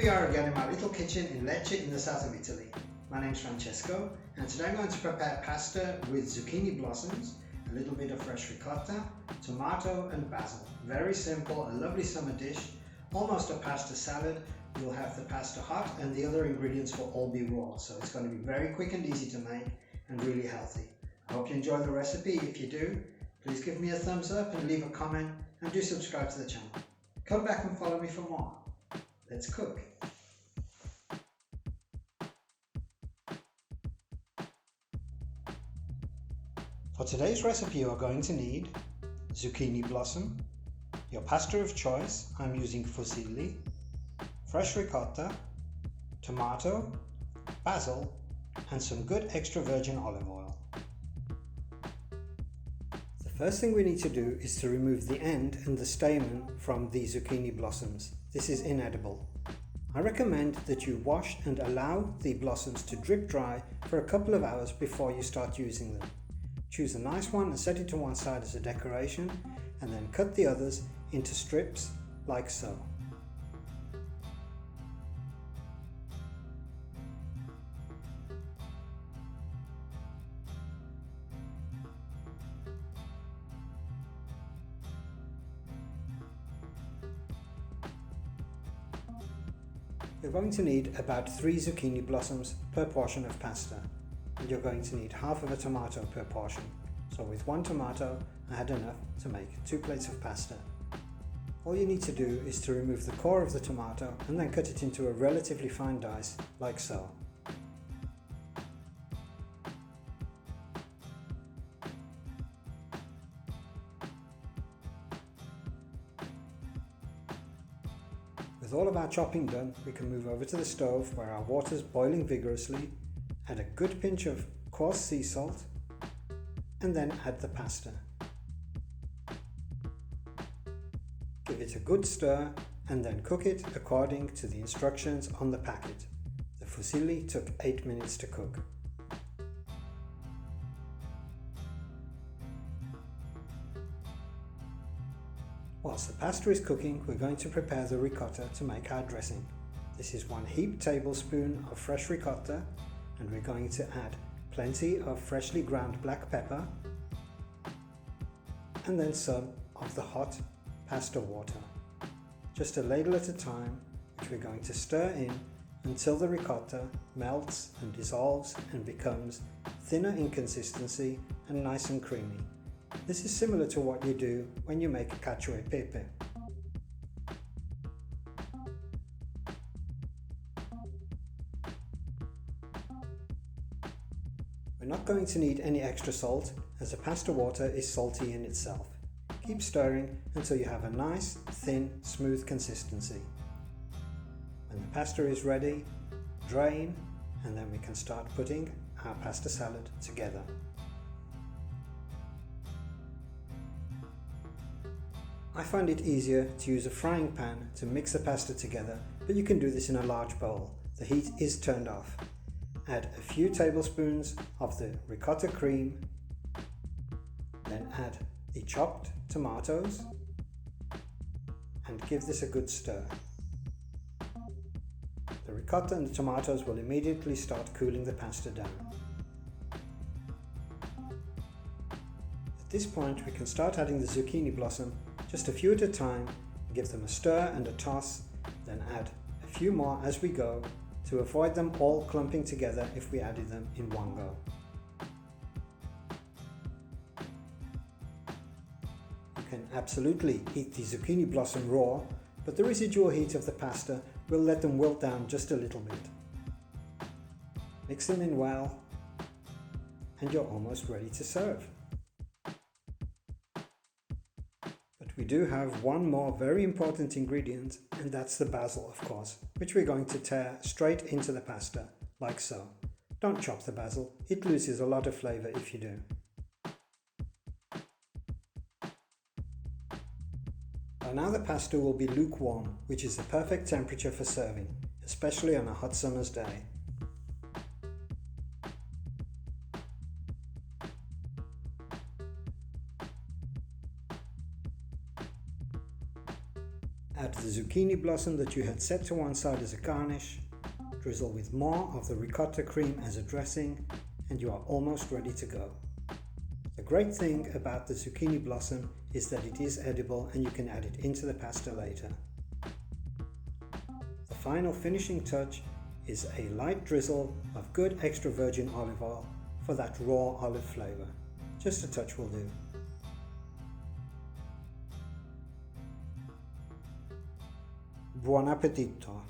we are again in my little kitchen in Lecce in the south of Italy. My name is Francesco and today I'm going to prepare pasta with zucchini blossoms, a little bit of fresh ricotta, tomato and basil. Very simple, a lovely summer dish, almost a pasta salad. You'll have the pasta hot and the other ingredients will all be raw, so it's going to be very quick and easy to make and really healthy. I hope you enjoy the recipe. If you do, please give me a thumbs up and leave a comment and do subscribe to the channel. Come back and follow me for more. Let's cook. For today's recipe you are going to need zucchini blossom, your pasta of choice, I'm using fusilli, fresh ricotta, tomato, basil and some good extra virgin olive oil. The first thing we need to do is to remove the end and the stamen from the zucchini blossoms. This is inedible. I recommend that you wash and allow the blossoms to drip dry for a couple of hours before you start using them. Choose a nice one and set it to one side as a decoration, and then cut the others into strips like so. You're going to need about 3 zucchini blossoms per portion of pasta, and you're going to need half of a tomato per portion. So with 1 tomato I had enough to make 2 plates of pasta. All you need to do is to remove the core of the tomato and then cut it into a relatively fine dice like so. With all of our chopping done, we can move over to the stove where our water is boiling vigorously, add a good pinch of coarse sea salt, and then add the pasta. Give it a good stir and then cook it according to the instructions on the packet. The fusilli took 8 minutes to cook. Whilst the pasta is cooking, we're going to prepare the ricotta to make our dressing. This is 1 heaped tablespoon of fresh ricotta, and we're going to add plenty of freshly ground black pepper and then some of the hot pasta water. Just a ladle at a time, which we're going to stir in until the ricotta melts and dissolves and becomes thinner in consistency and nice and creamy. This is similar to what you do when you make cacio e pepe. We're not going to need any extra salt as the pasta water is salty in itself. Keep stirring until you have a nice, thin, smooth consistency. When the pasta is ready, drain, and then we can start putting our pasta salad together. I find it easier to use a frying pan to mix the pasta together, but you can do this in a large bowl. The heat is turned off. Add a few tablespoons of the ricotta cream, then add the chopped tomatoes and give this a good stir. The ricotta and the tomatoes will immediately start cooling the pasta down. At this point we can start adding the zucchini blossom, just a few at a time, give them a stir and a toss, then add a few more as we go to avoid them all clumping together if we added them in one go. You can absolutely eat the zucchini blossom raw, but the residual heat of the pasta will let them wilt down just a little bit. Mix them in well and you're almost ready to serve. We do have one more very important ingredient, and that's the basil, of course, which we're going to tear straight into the pasta, like so. Don't chop the basil, it loses a lot of flavour if you do. By now the pasta will be lukewarm, which is the perfect temperature for serving, especially on a hot summer's day. Add the zucchini blossom that you had set to one side as a garnish, drizzle with more of the ricotta cream as a dressing, and you are almost ready to go. The great thing about the zucchini blossom is that it is edible and you can add it into the pasta later. The final finishing touch is a light drizzle of good extra virgin olive oil for that raw olive flavor. Just a touch will do. Buon appetito!